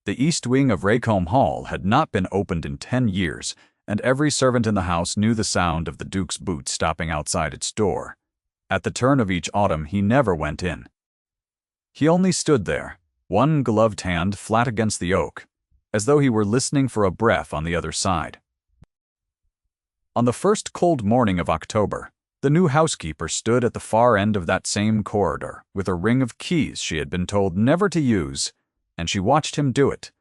The east wing of Raycombe Hall had not been opened in 10 years, and every servant in the house knew the sound of the Duke's boot stopping outside its door. At the turn of each autumn he never went in. He only stood there, one gloved hand flat against the oak, as though he were listening for a breath on the other side. On the first cold morning of October, the new housekeeper stood at the far end of that same corridor with a ring of keys she had been told never to use, and she watched him do it,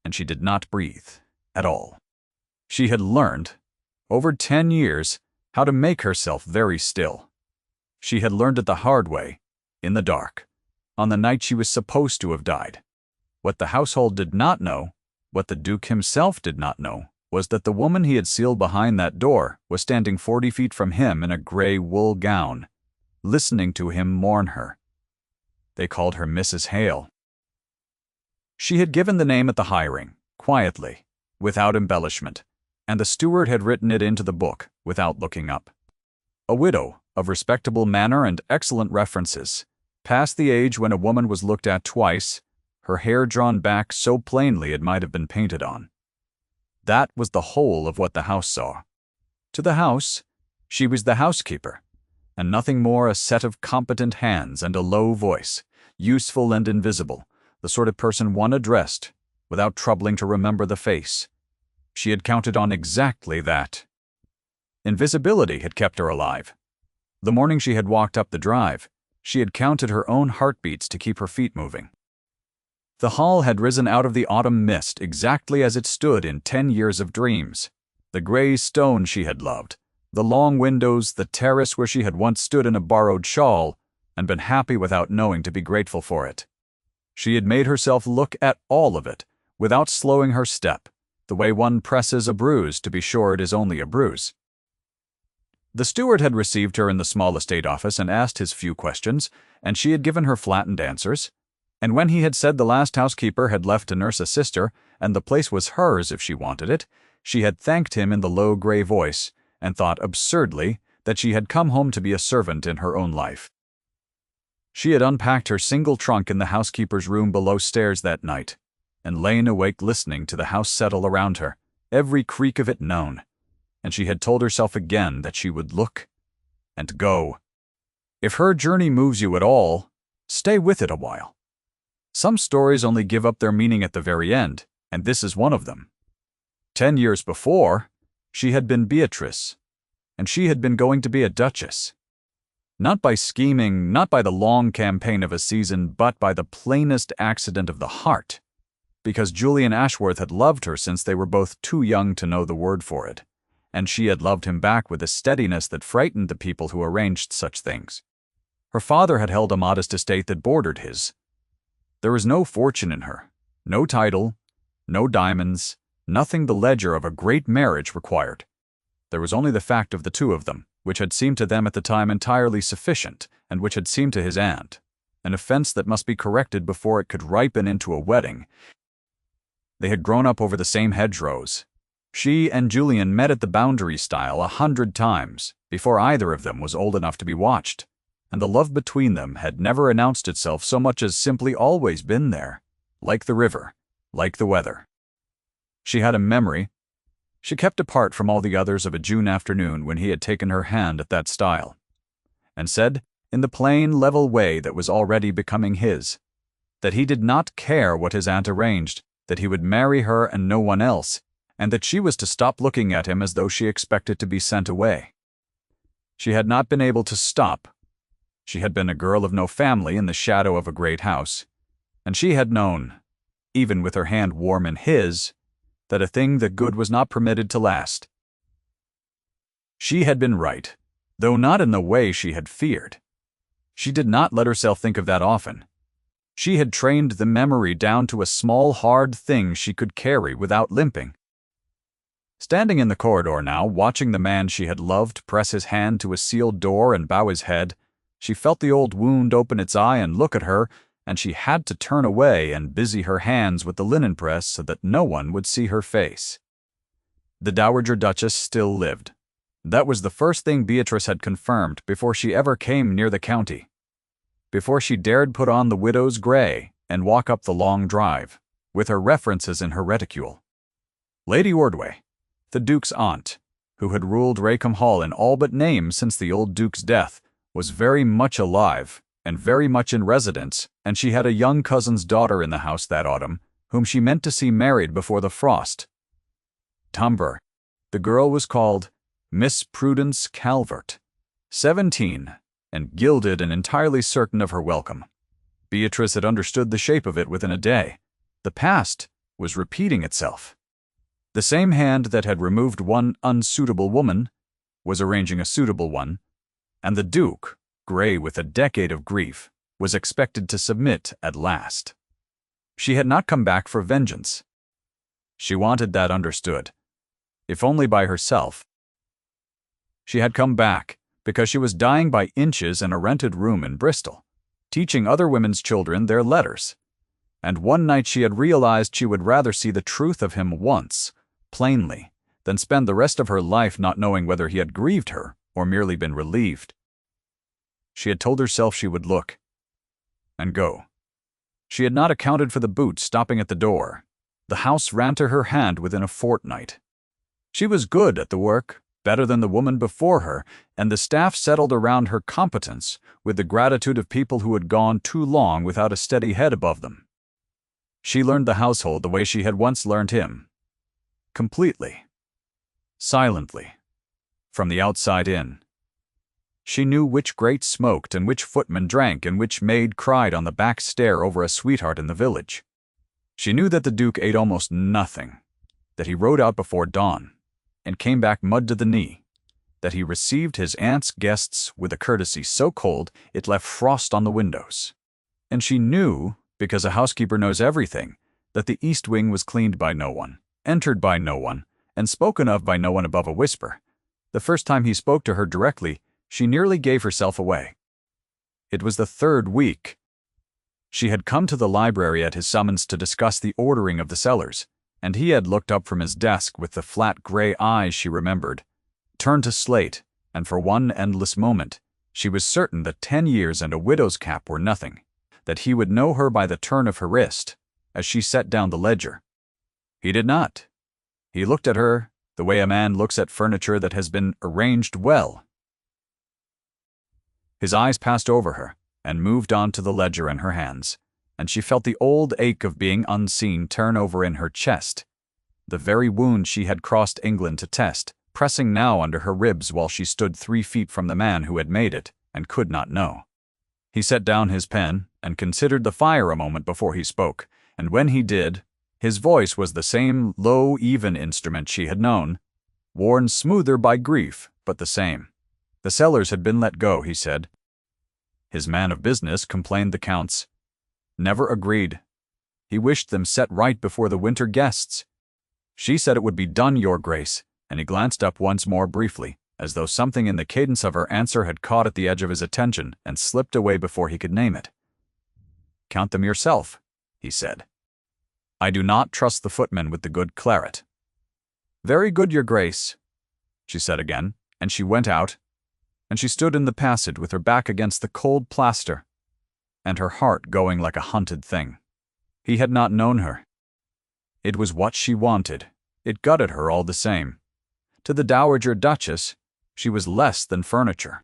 and she did not breathe at all. She had learned, over 10 years, how to make herself very still. She had learned it the hard way, in the dark, on the night she was supposed to have died. What the household did not know, what the Duke himself did not know, was that the woman he had sealed behind that door was standing 40 feet from him in a gray wool gown, listening to him mourn her. They called her Mrs. Hale. She had given the name at the hiring, quietly, without embellishment, and the steward had written it into the book without looking up. A widow, of respectable manner and excellent references, past the age when a woman was looked at twice, her hair drawn back so plainly it might have been painted on. That was the whole of what the house saw. To the house, she was the housekeeper, and nothing more a set of competent hands and a low voice, useful and invisible, the sort of person one addressed, without troubling to remember the face. She had counted on exactly that. Invisibility had kept her alive. The morning she had walked up the drive, she had counted her own heartbeats to keep her feet moving. The hall had risen out of the autumn mist exactly as it stood in 10 years of dreams. The gray stone she had loved, the long windows, the terrace where she had once stood in a borrowed shawl and been happy without knowing to be grateful for it. She had made herself look at all of it, without slowing her step, the way one presses a bruise to be sure it is only a bruise. The steward had received her in the small estate office and asked his few questions, and she had given her flattened answers. And when he had said the last housekeeper had left to nurse a sister, and the place was hers if she wanted it, she had thanked him in the low gray voice, and thought absurdly that she had come home to be a servant in her own life. She had unpacked her single trunk in the housekeeper's room below stairs that night, and lain awake listening to the house settle around her, every creak of it known, and she had told herself again that she would look and go. If her journey moves you at all, stay with it a while. Some stories only give up their meaning at the very end, and this is one of them. 10 years before, she had been Beatrice, and she had been going to be a duchess. Not by scheming, not by the long campaign of a season, but by the plainest accident of the heart, because Julian Ashworth had loved her since they were both too young to know the word for it, and she had loved him back with a steadiness that frightened the people who arranged such things. Her father had held a modest estate that bordered his. There was no fortune in her, no title, no diamonds, nothing the ledger of a great marriage required. There was only the fact of the two of them, which had seemed to them at the time entirely sufficient, and which had seemed to his aunt an offense that must be corrected before it could ripen into a wedding. They had grown up over the same hedgerows. She and Julian met at the boundary stile 100 times before either of them was old enough to be watched, and the love between them had never announced itself so much as simply always been there, like the river, like the weather. She had a memory. She kept apart from all the others of a June afternoon when he had taken her hand at that stile, and said, in the plain, level way that was already becoming his, that he did not care what his aunt arranged, that he would marry her and no one else, and that she was to stop looking at him as though she expected to be sent away. She had not been able to stop. She had been a girl of no family in the shadow of a great house, and she had known, even with her hand warm in his, that a thing that good was not permitted to last. She had been right, though not in the way she had feared. She did not let herself think of that often. She had trained the memory down to a small hard thing she could carry without limping. Standing in the corridor now, watching the man she had loved press his hand to a sealed door and bow his head, she felt the old wound open its eye and look at her, and she had to turn away and busy her hands with the linen press so that no one would see her face. The Dowager Duchess still lived. That was the first thing Beatrice had confirmed before she ever came near the county, before she dared put on the widow's gray and walk up the long drive, with her references in her reticule. Lady Ordway, the Duke's aunt, who had ruled Rackham Hall in all but name since the old Duke's death, was very much alive and very much in residence, and she had a young cousin's daughter in the house that autumn, whom she meant to see married before the frost. Tumber. The girl was called Miss Prudence Calvert, 17, and gilded and entirely certain of her welcome. Beatrice had understood the shape of it within a day. The past was repeating itself. The same hand that had removed one unsuitable woman was arranging a suitable one, and the Duke, gray with a decade of grief, was expected to submit at last. She had not come back for vengeance. She wanted that understood, if only by herself. She had come back because she was dying by inches in a rented room in Bristol, teaching other women's children their letters. And one night she had realized she would rather see the truth of him once, plainly, than spend the rest of her life not knowing whether he had grieved her or merely been relieved. She had told herself she would look and go. She had not accounted for the boot stopping at the door. The house ran to her hand within a fortnight. She was good at the work, better than the woman before her, and the staff settled around her competence with the gratitude of people who had gone too long without a steady head above them. She learned the household the way she had once learned him. Completely. Silently. From the outside in. She knew which grate smoked and which footman drank and which maid cried on the back stair over a sweetheart in the village. She knew that the Duke ate almost nothing, that he rode out before dawn and came back mud to the knee, that he received his aunt's guests with a courtesy so cold it left frost on the windows. And she knew, because a housekeeper knows everything, that the east wing was cleaned by no one, entered by no one, and spoken of by no one above a whisper. The first time he spoke to her directly, she nearly gave herself away. It was the third week. She had come to the library at his summons to discuss the ordering of the cellars, and he had looked up from his desk with the flat gray eyes she remembered, turned to slate, and for one endless moment, she was certain that 10 years and a widow's cap were nothing, that he would know her by the turn of her wrist, as she set down the ledger. He did not. He looked at her the way a man looks at furniture that has been arranged well. His eyes passed over her and moved on to the ledger in her hands, and she felt the old ache of being unseen turn over in her chest, the very wound she had crossed England to test, pressing now under her ribs while she stood 3 feet from the man who had made it and could not know. He set down his pen and considered the fire a moment before he spoke, and when he did, his voice was the same low, even instrument she had known, worn smoother by grief, but the same. The cellars had been let go, he said. His man of business complained the counts. Never agreed. He wished them set right before the winter guests. She said it would be done, your grace, and he glanced up once more briefly, as though something in the cadence of her answer had caught at the edge of his attention and slipped away before he could name it. Count them yourself, he said. I do not trust the footman with the good claret. Very good, your grace, she said again, and she went out, and she stood in the passage with her back against the cold plaster, and her heart going like a hunted thing. He had not known her. It was what she wanted. It gutted her all the same. To the Dowager Duchess, she was less than furniture.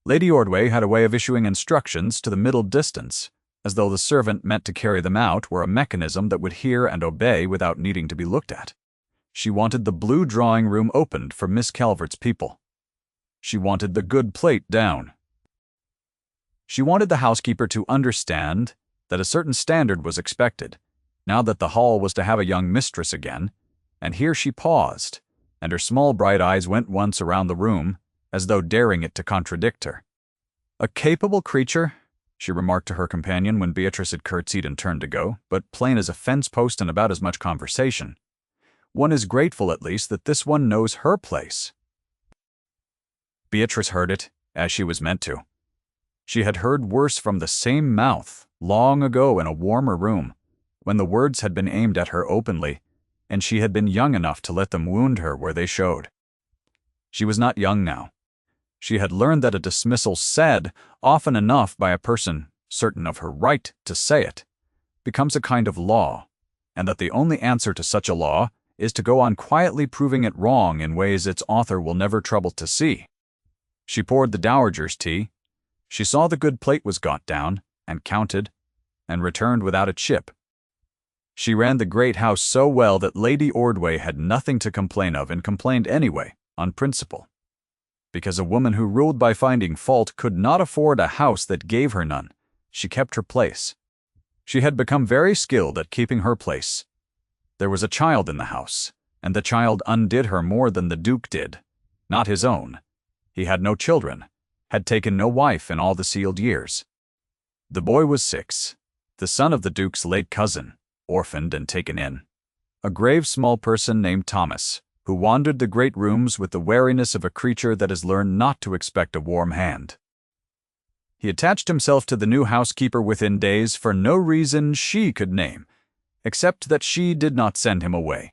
Lady Ordway had a way of issuing instructions to the middle distance, as though the servant meant to carry them out were a mechanism that would hear and obey without needing to be looked at. She wanted the blue drawing-room opened for Miss Calvert's people. She wanted the good plate down. She wanted the housekeeper to understand that a certain standard was expected, now that the hall was to have a young mistress again, and here she paused, and her small bright eyes went once around the room, as though daring it to contradict her. A capable creature, she remarked to her companion when Beatrice had curtsied and turned to go, but plain as a fence-post and about as much conversation. One is grateful, at least, that this one knows her place. Beatrice heard it, as she was meant to. She had heard worse from the same mouth, long ago in a warmer room, when the words had been aimed at her openly, and she had been young enough to let them wound her where they showed. She was not young now. She had learned that a dismissal said, often enough by a person certain of her right to say it, becomes a kind of law, and that the only answer to such a law is to go on quietly proving it wrong in ways its author will never trouble to see. She poured the dowager's tea. She saw the good plate was got down, and counted, and returned without a chip. She ran the great house so well that Lady Ordway had nothing to complain of, and complained anyway, on principle. Because a woman who ruled by finding fault could not afford a house that gave her none, she kept her place. She had become very skilled at keeping her place. There was a child in the house, and the child undid her more than the Duke did. Not his own. He had no children, had taken no wife in all the sealed years. The boy was 6, the son of the Duke's late cousin, orphaned and taken in. A grave small person named Thomas, who wandered the great rooms with the wariness of a creature that has learned not to expect a warm hand. He attached himself to the new housekeeper within days for no reason she could name, except that she did not send him away.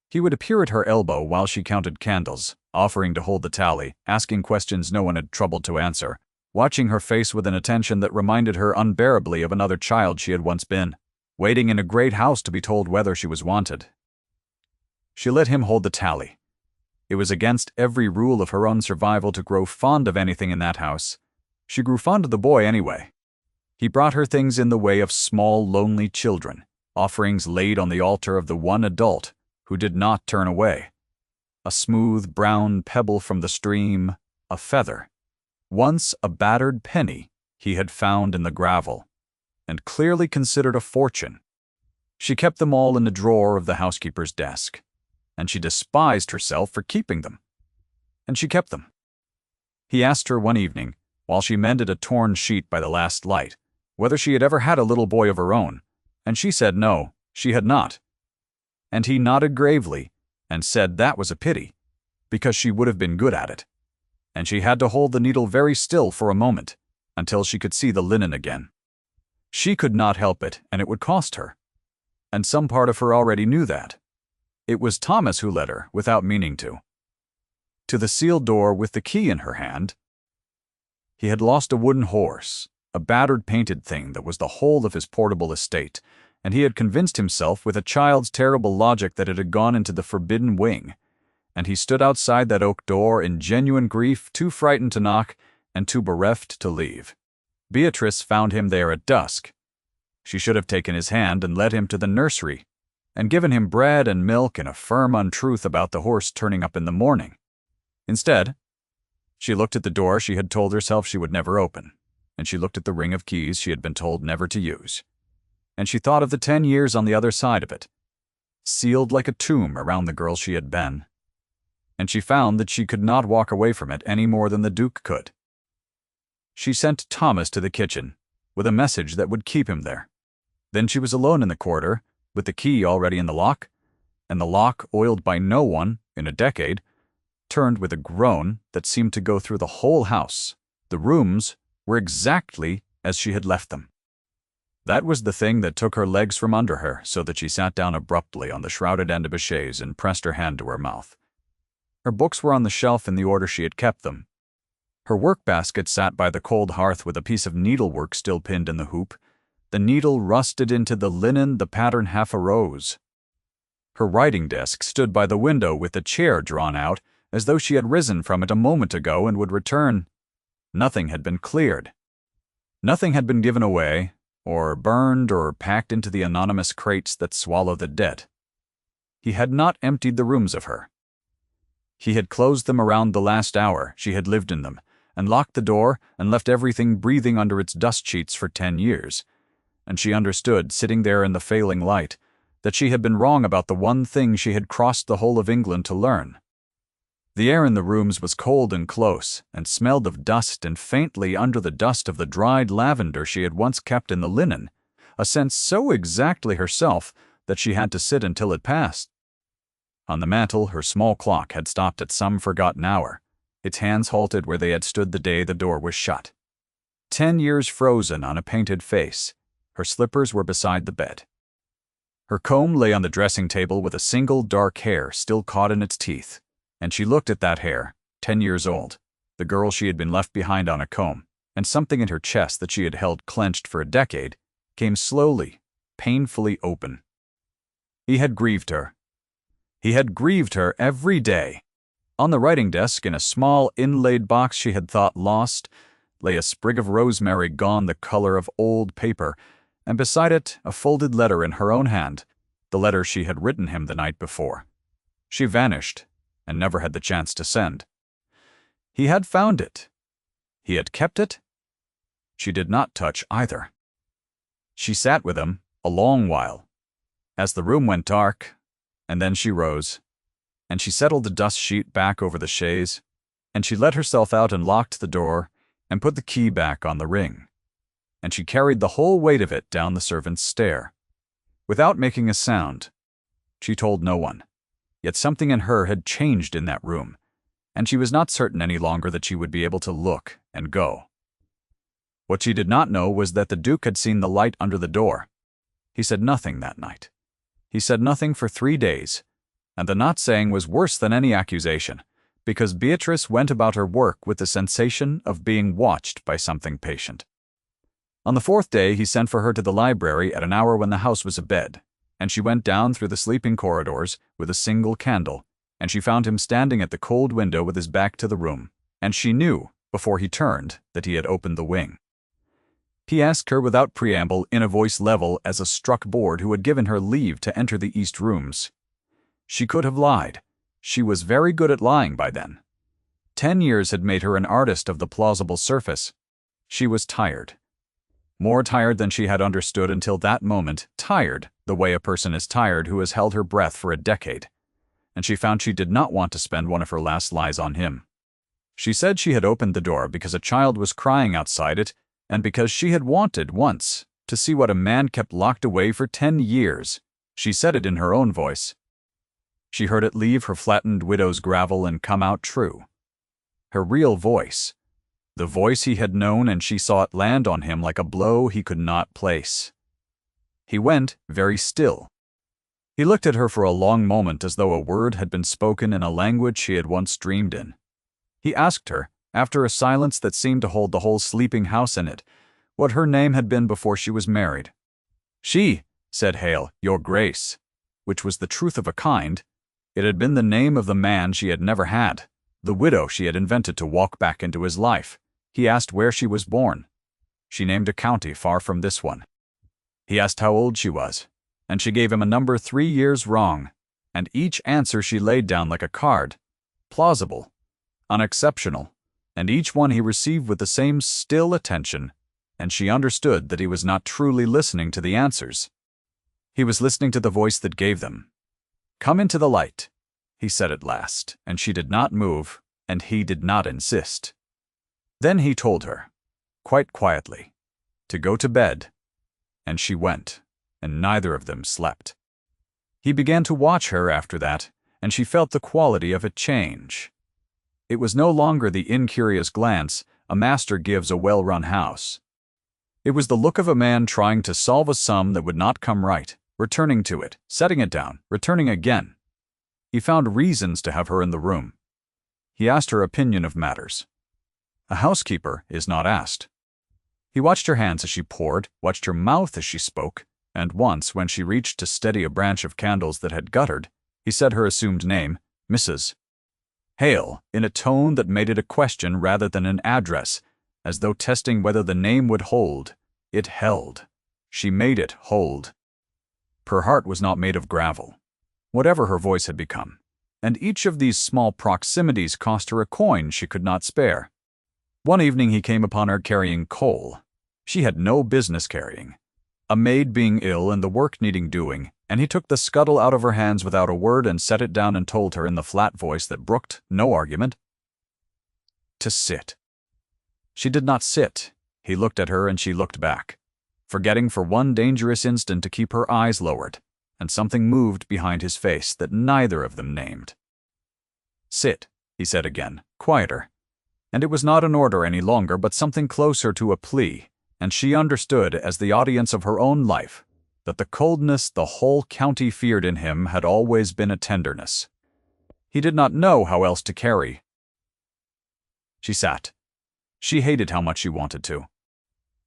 He would appear at her elbow while she counted candles, offering to hold the tally, asking questions no one had troubled to answer, watching her face with an attention that reminded her unbearably of another child she had once been, waiting in a great house to be told whether she was wanted. She let him hold the tally. It was against every rule of her own survival to grow fond of anything in that house. She grew fond of the boy anyway. He brought her things in the way of small, lonely children, offerings laid on the altar of the one adult who did not turn away. A smooth brown pebble from the stream, a feather. Once a battered penny he had found in the gravel, and clearly considered a fortune. She kept them all in the drawer of the housekeeper's desk, and she despised herself for keeping them. And she kept them. He asked her one evening, while she mended a torn sheet by the last light, whether she had ever had a little boy of her own, and she said no, she had not. And he nodded gravely, and said that was a pity, because she would have been good at it. And she had to hold the needle very still for a moment, until she could see the linen again. She could not help it, and it would cost her. And some part of her already knew that. It was Thomas who led her, without meaning to the sealed door with the key in her hand. He had lost a wooden horse, a battered painted thing that was the whole of his portable estate, and he had convinced himself with a child's terrible logic that it had gone into the forbidden wing, and he stood outside that oak door in genuine grief, too frightened to knock and too bereft to leave. Beatrice found him there at dusk. She should have taken his hand and led him to the nursery, and given him bread and milk and a firm untruth about the horse turning up in the morning. Instead, she looked at the door she had told herself she would never open, and she looked at the ring of keys she had been told never to use. And she thought of the 10 years on the other side of it, sealed like a tomb around the girl she had been. And she found that she could not walk away from it any more than the Duke could. She sent Thomas to the kitchen, with a message that would keep him there. Then she was alone in the corridor, with the key already in the lock, and the lock, oiled by no one in a decade, turned with a groan that seemed to go through the whole house. The rooms were exactly as she had left them. That was the thing that took her legs from under her, so that she sat down abruptly on the shrouded end of a chaise and pressed her hand to her mouth. Her books were on the shelf in the order she had kept them. Her work-basket sat by the cold hearth with a piece of needlework still pinned in the hoop. The needle rusted into the linen, the pattern half a rose. Her writing desk stood by the window with the chair drawn out, as though she had risen from it a moment ago and would return. Nothing had been cleared. Nothing had been given away, or burned, or packed into the anonymous crates that swallow the dead. He had not emptied the rooms of her. He had closed them around the last hour she had lived in them, and locked the door and left everything breathing under its dust sheets for 10 years. And she understood, sitting there in the failing light, that she had been wrong about the one thing she had crossed the whole of England to learn. The air in the rooms was cold and close, and smelled of dust, and faintly under the dust of the dried lavender she had once kept in the linen, a scent so exactly herself that she had to sit until it passed. On the mantel her small clock had stopped at some forgotten hour. Its hands halted where they had stood the day the door was shut. 10 years frozen on a painted face. Her slippers were beside the bed. Her comb lay on the dressing table with a single dark hair still caught in its teeth. And she looked at that hair, 10 years old, the girl she had been left behind on a comb, and something in her chest that she had held clenched for a decade came slowly, painfully open. He had grieved her. He had grieved her every day. On the writing desk, in a small inlaid box she had thought lost, lay a sprig of rosemary gone the color of old paper, and beside it a folded letter in her own hand, the letter she had written him the night before. She vanished, and never had the chance to send. He had found it. He had kept it. She did not touch either. She sat with him a long while, as the room went dark, and then she rose, and she settled the dust sheet back over the chaise, and she let herself out and locked the door and put the key back on the ring, and she carried the whole weight of it down the servant's stair. Without making a sound, she told no one, yet something in her had changed in that room, and she was not certain any longer that she would be able to look and go. What she did not know was that the Duke had seen the light under the door. He said nothing that night. He said nothing for 3 days, and the not saying was worse than any accusation, because Beatrice went about her work with the sensation of being watched by something patient. On the 4th day he sent for her to the library at an hour when the house was abed, and she went down through the sleeping corridors with a single candle, and she found him standing at the cold window with his back to the room, and she knew, before he turned, that he had opened the wing. He asked her without preamble, in a voice level as a struck board who had given her leave to enter the east rooms. She could have lied. She was very good at lying by then. 10 years had made her an artist of the plausible surface. She was tired. More tired than she had understood until that moment, tired, the way a person is tired who has held her breath for a decade. And she found she did not want to spend one of her last lies on him. She said she had opened the door because a child was crying outside it, and because she had wanted, once, to see what a man kept locked away for 10 years. She said it in her own voice. She heard it leave her flattened widow's gravel and come out true. Her real voice. The voice he had known, and she saw it land on him like a blow he could not place. He went very still. He looked at her for a long moment as though a word had been spoken in a language she had once dreamed in. He asked her, after a silence that seemed to hold the whole sleeping house in it, what her name had been before she was married. She, said Hale, Your Grace, which was the truth of a kind. It had been the name of the man she had never had, the widow she had invented to walk back into his life. He asked where she was born. She named a county far from this one. He asked how old she was, and she gave him a number 3 years wrong, and each answer she laid down like a card, plausible, unexceptional, and each one he received with the same still attention, and she understood that he was not truly listening to the answers. He was listening to the voice that gave them. Come into the light, he said at last, and she did not move, and he did not insist. Then he told her, quite quietly, to go to bed, and she went, and neither of them slept. He began to watch her after that, and she felt the quality of it change. It was no longer the incurious glance a master gives a well-run house. It was the look of a man trying to solve a sum that would not come right, returning to it, setting it down, returning again. He found reasons to have her in the room. He asked her opinion of matters. A housekeeper is not asked. He watched her hands as she poured, watched her mouth as she spoke, and once, when she reached to steady a branch of candles that had guttered, he said her assumed name, Mrs. Hale, in a tone that made it a question rather than an address, as though testing whether the name would hold. It held. She made it hold. Her heart was not made of gravel, whatever her voice had become, and each of these small proximities cost her a coin she could not spare. One evening he came upon her carrying coal. She had no business carrying, a maid being ill and the work needing doing, and he took the scuttle out of her hands without a word and set it down and told her in the flat voice that brooked no argument to sit. She did not sit. He looked at her and she looked back, forgetting for one dangerous instant to keep her eyes lowered, and something moved behind his face that neither of them named. Sit, he said again, quieter, and it was not an order any longer but something closer to a plea, and she understood as the audience of her own life that the coldness the whole county feared in him had always been a tenderness. He did not know how else to carry. She sat. She hated how much she wanted to.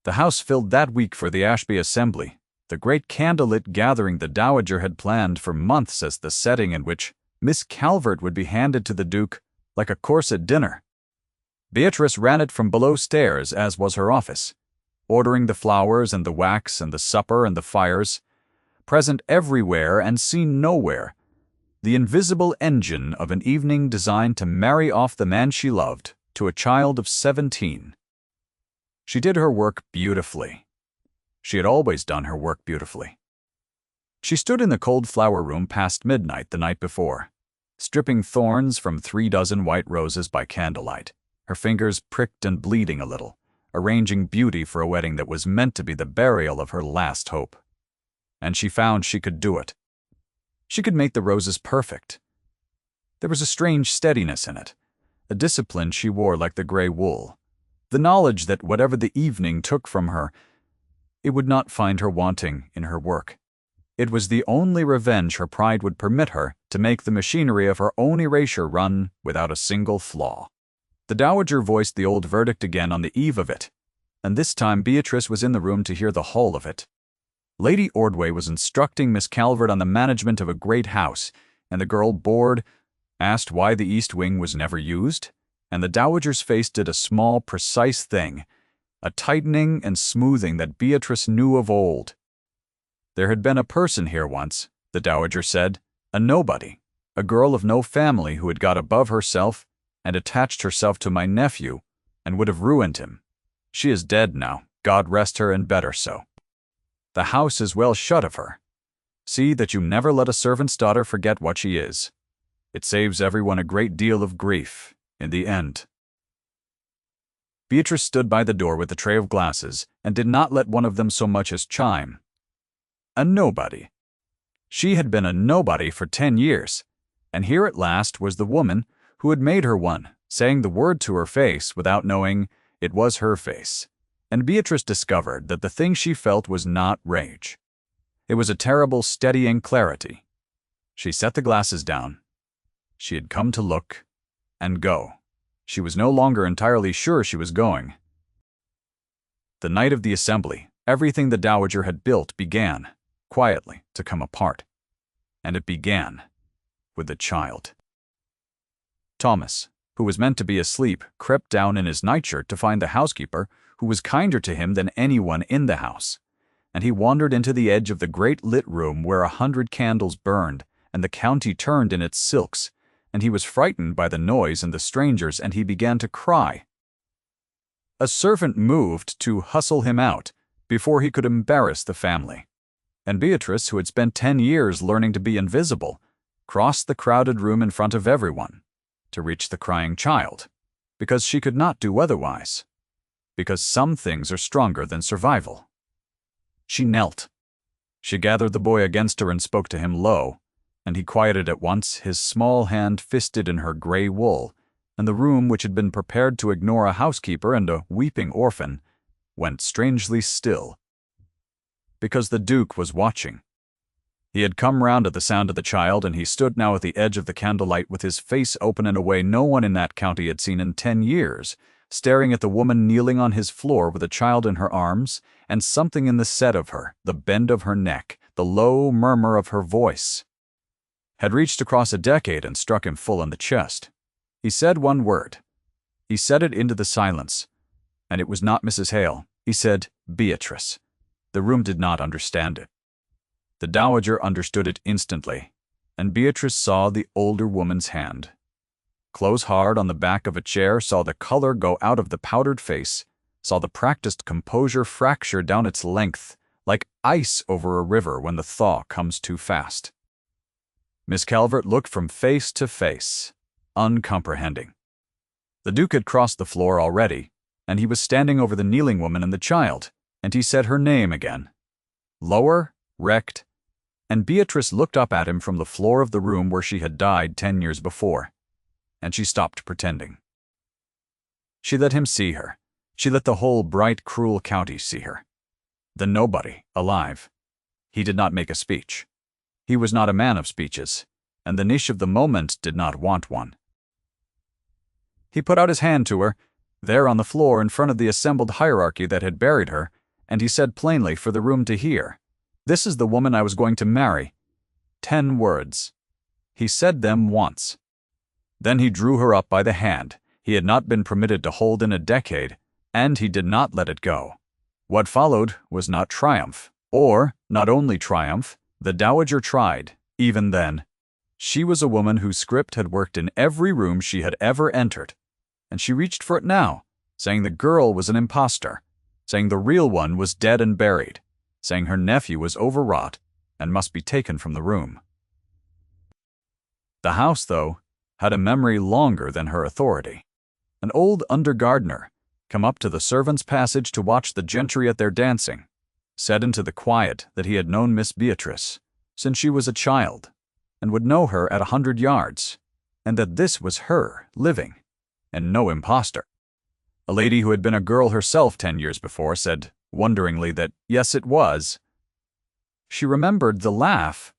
The house filled that week for the Ashby Assembly, the great candlelit gathering the Dowager had planned for months as the setting in which Miss Calvert would be handed to the Duke like a course at dinner. Beatrice ran it from below stairs, as was her office, ordering the flowers and the wax and the supper and the fires, present everywhere and seen nowhere, the invisible engine of an evening designed to marry off the man she loved to a child of 17. She did her work beautifully. She had always done her work beautifully. She stood in the cold flower room past midnight the night before, stripping thorns from 36 white roses by candlelight, her fingers pricked and bleeding a little, arranging beauty for a wedding that was meant to be the burial of her last hope. And she found she could do it. She could make the roses perfect. There was a strange steadiness in it, a discipline she wore like the gray wool, the knowledge that whatever the evening took from her, it would not find her wanting in her work. It was the only revenge her pride would permit her to make the machinery of her own erasure run without a single flaw. The Dowager voiced the old verdict again on the eve of it, and this time Beatrice was in the room to hear the whole of it. Lady Ordway was instructing Miss Calvert on the management of a great house, and the girl, bored, asked why the east wing was never used, and the Dowager's face did a small, precise thing, a tightening and smoothing that Beatrice knew of old. There had been a person here once, the Dowager said, a nobody, a girl of no family who had got above herself and attached herself to my nephew and would have ruined him. She is dead now, God rest her, and better so. The house is well shut of her. See that you never let a servant's daughter forget what she is. It saves everyone a great deal of grief in the end. Beatrice stood by the door with a tray of glasses and did not let one of them so much as chime. A nobody. She had been a nobody for 10 years, and here at last was the woman who had made her one, saying the word to her face without knowing it was her face. And Beatrice discovered that the thing she felt was not rage. It was a terrible, steadying clarity. She set the glasses down. She had come to look and go. She was no longer entirely sure she was going. The night of the assembly, everything the Dowager had built began, quietly, to come apart. And it began with the child. Thomas, who was meant to be asleep, crept down in his nightshirt to find the housekeeper, who was kinder to him than anyone in the house, and he wandered into the edge of the great lit room where 100 candles burned, and the county turned in its silks, and he was frightened by the noise and the strangers, and he began to cry. A servant moved to hustle him out before he could embarrass the family, and Beatrice, who had spent 10 years learning to be invisible, crossed the crowded room in front of everyone to reach the crying child, because she could not do otherwise, because some things are stronger than survival. She knelt. She gathered the boy against her and spoke to him low, and he quieted at once, his small hand fisted in her gray wool, and the room, which had been prepared to ignore a housekeeper and a weeping orphan, went strangely still. Because the Duke was watching. He had come round at the sound of the child, and he stood now at the edge of the candlelight with his face open in a way no one in that county had seen in 10 years, staring at the woman kneeling on his floor with a child in her arms, and something in the set of her, the bend of her neck, the low murmur of her voice, had reached across a decade and struck him full in the chest. He said one word. He said it into the silence, and it was not Mrs. Hale. He said, Beatrice. The room did not understand it. The Dowager understood it instantly, and Beatrice saw the older woman's hand. Close hard on the back of a chair, saw the color go out of the powdered face, saw the practiced composure fracture down its length, like ice over a river when the thaw comes too fast. Miss Calvert looked from face to face, uncomprehending. The Duke had crossed the floor already, and he was standing over the kneeling woman and the child, and he said her name again. Lower, wrecked, and Beatrice looked up at him from the floor of the room where she had died 10 years before, and she stopped pretending. She let him see her. She let the whole bright, cruel county see her. The nobody, alive. He did not make a speech. He was not a man of speeches, and the niche of the moment did not want one. He put out his hand to her, there on the floor in front of the assembled hierarchy that had buried her, and he said plainly for the room to hear, This is the woman I was going to marry. 10 words. He said them once. Then he drew her up by the hand he had not been permitted to hold in a decade, and he did not let it go. What followed was not triumph, or not only triumph. The dowager tried, even then. She was a woman whose script had worked in every room she had ever entered, and she reached for it now, saying the girl was an impostor, saying the real one was dead and buried, saying her nephew was overwrought and must be taken from the room. The house, though, had a memory longer than her authority. An old under-gardener, come up to the servants' passage to watch the gentry at their dancing, said into the quiet that he had known Miss Beatrice since she was a child, and would know her at 100 yards, and that this was her living, and no impostor. A lady who had been a girl herself 10 years before said, wonderingly, that yes, it was. She remembered the laugh.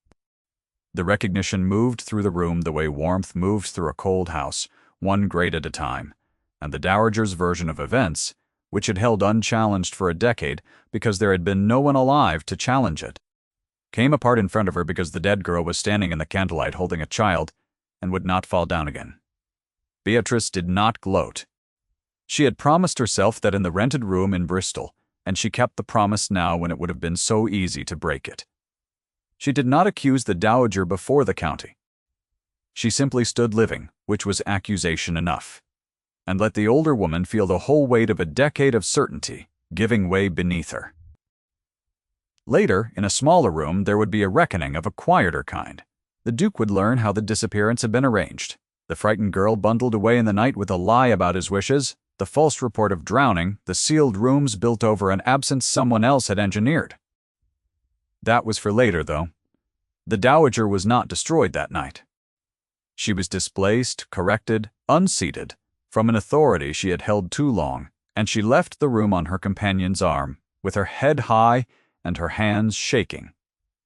The recognition moved through the room the way warmth moves through a cold house, one grate at a time, and the dowager's version of events, which had held unchallenged for a decade because there had been no one alive to challenge it, came apart in front of her because the dead girl was standing in the candlelight holding a child and would not fall down again. Beatrice did not gloat. She had promised herself that in the rented room in Bristol, and she kept the promise now when it would have been so easy to break it. She did not accuse the dowager before the county. She simply stood living, which was accusation enough, and let the older woman feel the whole weight of a decade of certainty giving way beneath her. Later, in a smaller room, there would be a reckoning of a quieter kind. The Duke would learn how the disappearance had been arranged, the frightened girl bundled away in the night with a lie about his wishes, the false report of drowning, the sealed rooms built over an absence someone else had engineered. That was for later, though. The dowager was not destroyed that night. She was displaced, corrected, unseated, from an authority she had held too long, and she left the room on her companion's arm, with her head high and her hands shaking.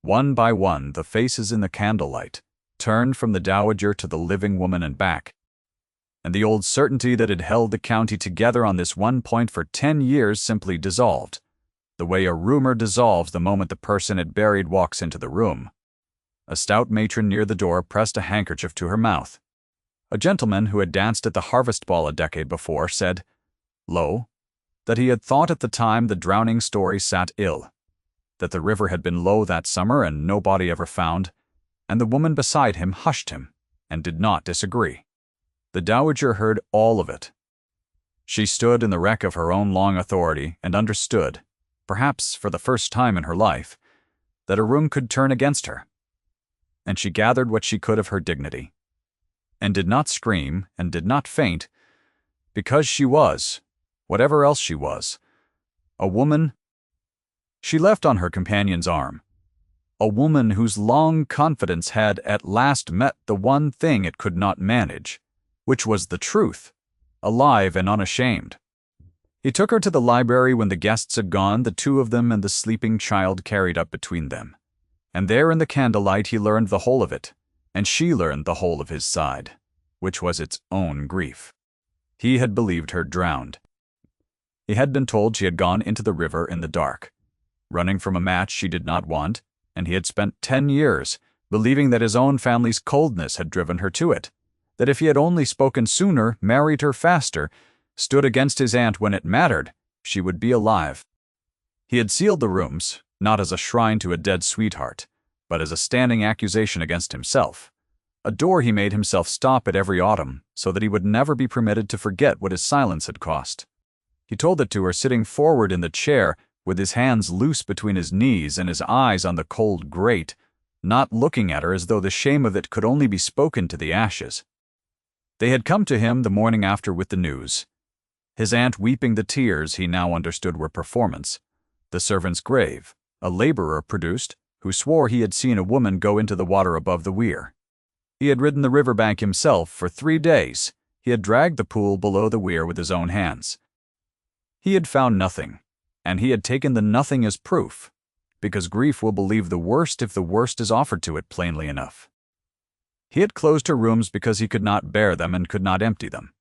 One by one, the faces in the candlelight turned from the dowager to the living woman and back, and the old certainty that had held the county together on this one point for 10 years simply dissolved, the way a rumor dissolves the moment the person it buried walks into the room. A stout matron near the door pressed a handkerchief to her mouth. A gentleman who had danced at the harvest ball a decade before said, low, that he had thought at the time the drowning story sat ill, that the river had been low that summer and no body ever found, and the woman beside him hushed him and did not disagree. The dowager heard all of it. She stood in the wreck of her own long authority and understood, perhaps for the first time in her life, that a room could turn against her. And she gathered what she could of her dignity, and did not scream and did not faint, because she was, whatever else she was, a woman. She left on her companion's arm, a woman whose long confidence had at last met the one thing it could not manage, which was the truth, alive and unashamed. He took her to the library when the guests had gone, the two of them and the sleeping child carried up between them. And there in the candlelight he learned the whole of it, and she learned the whole of his side, which was its own grief. He had believed her drowned. He had been told she had gone into the river in the dark, running from a match she did not want, and he had spent 10 years believing that his own family's coldness had driven her to it, that if he had only spoken sooner, married her faster, stood against his aunt when it mattered, she would be alive. He had sealed the rooms, not as a shrine to a dead sweetheart, but as a standing accusation against himself, a door he made himself stop at every autumn so that he would never be permitted to forget what his silence had cost. He told it to her sitting forward in the chair, with his hands loose between his knees and his eyes on the cold grate, not looking at her as though the shame of it could only be spoken to the ashes. They had come to him the morning after with the news. His aunt weeping the tears he now understood were performance. The servant's grave, a laborer produced, who swore he had seen a woman go into the water above the weir. He had ridden the river bank himself for 3 days. He had dragged the pool below the weir with his own hands. He had found nothing, and he had taken the nothing as proof, because grief will believe the worst if the worst is offered to it plainly enough. He had closed her rooms because he could not bear them and could not empty them,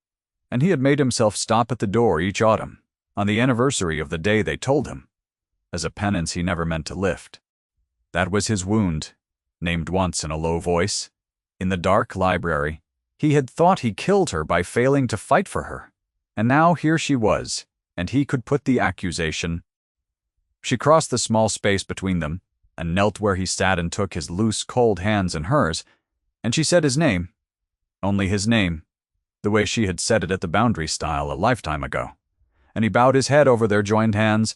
and he had made himself stop at the door each autumn, on the anniversary of the day they told him, as a penance he never meant to lift. That was his wound, named once in a low voice. In the dark library, he had thought he killed her by failing to fight for her. And now here she was, and he could put the accusation. She crossed the small space between them, and knelt where he sat and took his loose, cold hands in hers, and she said his name. Only his name, the way she had said it at the Boundary Stile a lifetime ago. And he bowed his head over their joined hands,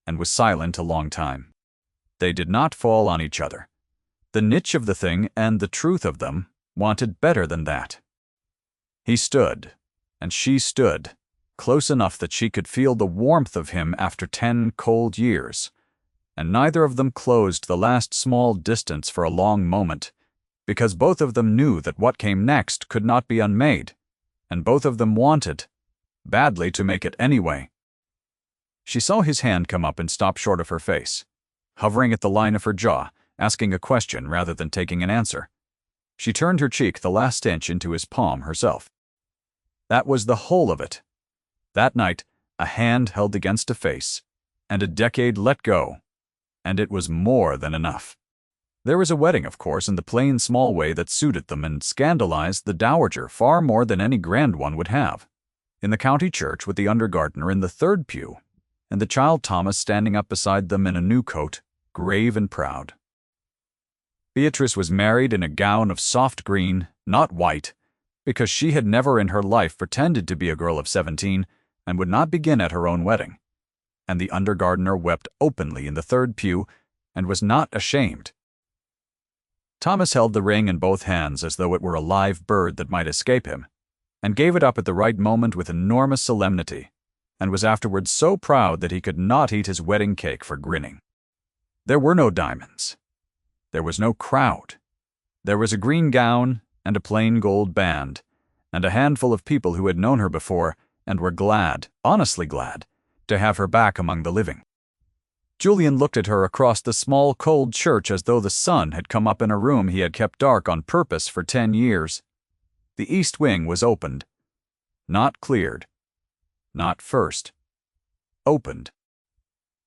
and was silent a long time. They did not fall on each other. The niche of the thing and the truth of them wanted better than that. He stood, and she stood, close enough that she could feel the warmth of him after 10 cold years, and neither of them closed the last small distance for a long moment, because both of them knew that what came next could not be unmade, and both of them wanted, badly, to make it anyway. She saw his hand come up and stop short of her face, hovering at the line of her jaw, asking a question rather than taking an answer. She turned her cheek the last inch into his palm herself. That was the whole of it. That night, a hand held against a face, and a decade let go, and it was more than enough. There was a wedding, of course, in the plain small way that suited them and scandalized the dowager far more than any grand one would have. In the county church with the undergardener in the third pew, and the child Thomas standing up beside them in a new coat, grave and proud. Beatrice was married in a gown of soft green, not white, because she had never in her life pretended to be a girl of 17 and would not begin at her own wedding. And the undergardener wept openly in the third pew and was not ashamed. Thomas held the ring in both hands as though it were a live bird that might escape him, and gave it up at the right moment with enormous solemnity, and was afterwards so proud that he could not eat his wedding cake for grinning. There were no diamonds. There was no crowd. There was a green gown and a plain gold band, and a handful of people who had known her before and were glad, honestly glad, to have her back among the living. Julian looked at her across the small, cold church as though the sun had come up in a room he had kept dark on purpose for 10 years. The east wing was opened. Not cleared. Not first. Opened.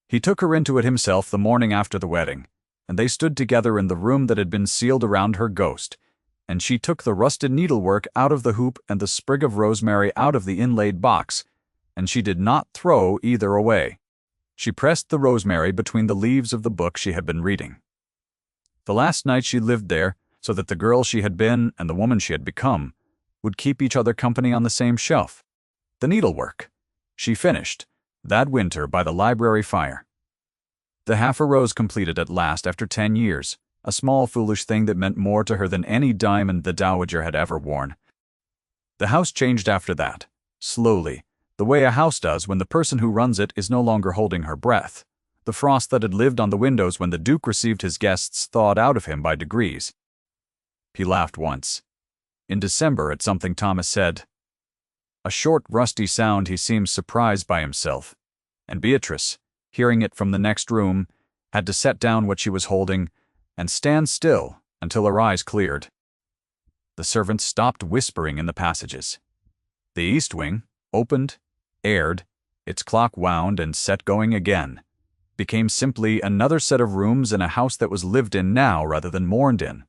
He took her into it himself the morning after the wedding, and they stood together in the room that had been sealed around her ghost, and she took the rusted needlework out of the hoop and the sprig of rosemary out of the inlaid box, and she did not throw either away. She pressed the rosemary between the leaves of the book she had been reading. The last night she lived there, so that the girl she had been and the woman she had become would keep each other company on the same shelf. The needlework she finished that winter by the library fire. The half a rose completed at last after 10 years, a small foolish thing that meant more to her than any diamond the dowager had ever worn. The house changed after that, slowly, the way a house does when the person who runs it is no longer holding her breath. The frost that had lived on the windows when the Duke received his guests thawed out of him by degrees. He laughed once. In December at something Thomas said. A short, rusty sound he seemed surprised by himself, and Beatrice, hearing it from the next room, had to set down what she was holding and stand still until her eyes cleared. The servants stopped whispering in the passages. The east wing, opened, aired, its clock wound and set going again, became simply another set of rooms in a house that was lived in now rather than mourned in.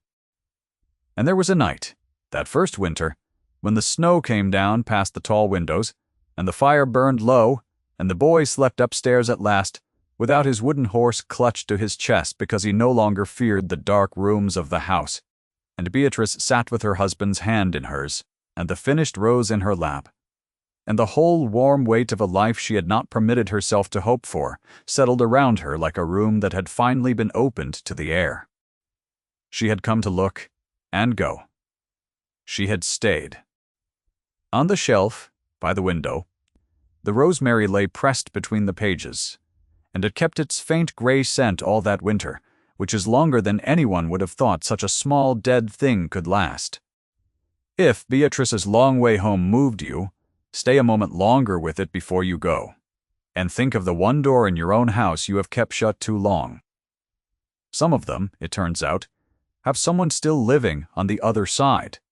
And there was a night, that first winter, when the snow came down past the tall windows, and the fire burned low, and the boy slept upstairs at last, without his wooden horse clutched to his chest because he no longer feared the dark rooms of the house, and Beatrice sat with her husband's hand in hers, and the finished rose in her lap, and the whole warm weight of a life she had not permitted herself to hope for settled around her like a room that had finally been opened to the air. She had come to look and go. She had stayed. On the shelf, by the window, the rosemary lay pressed between the pages, and it kept its faint gray scent all that winter, which is longer than anyone would have thought such a small dead thing could last. If Beatrice's long way home moved you, stay a moment longer with it before you go, and think of the one door in your own house you have kept shut too long. Some of them, it turns out, have someone still living on the other side.